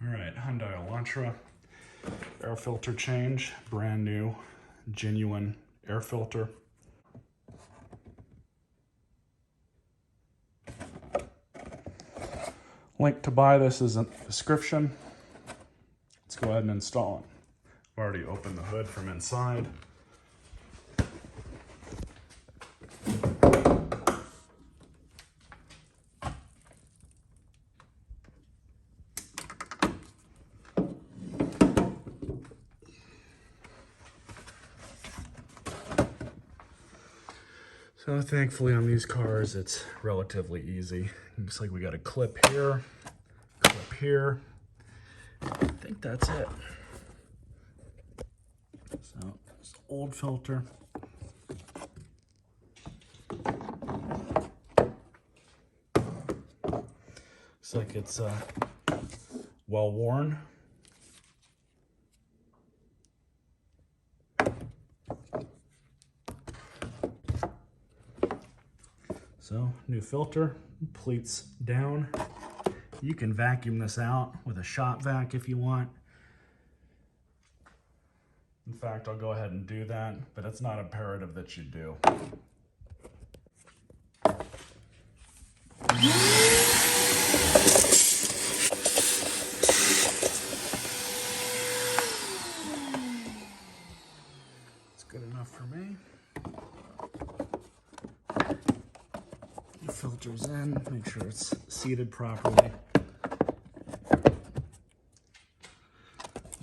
All right, Hyundai Elantra, air filter change, brand new, genuine air filter. Link to buy this is in the description. Let's go ahead and install it. I've already opened the hood from inside. So thankfully on these cars, it's relatively easy. Looks like we got a clip here, clip here. I think that's it. So it's old filter. Looks like it's well worn. So, new filter, pleats down. You can vacuum this out with a shop vac if you want. In fact, I'll go ahead and do that, but it's not imperative that you do. It's good enough for me. Filters in, make sure it's seated properly.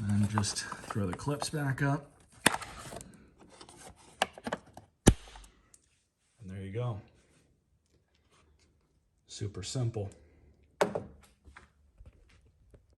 And just throw the clips back up. And there you go. Super simple.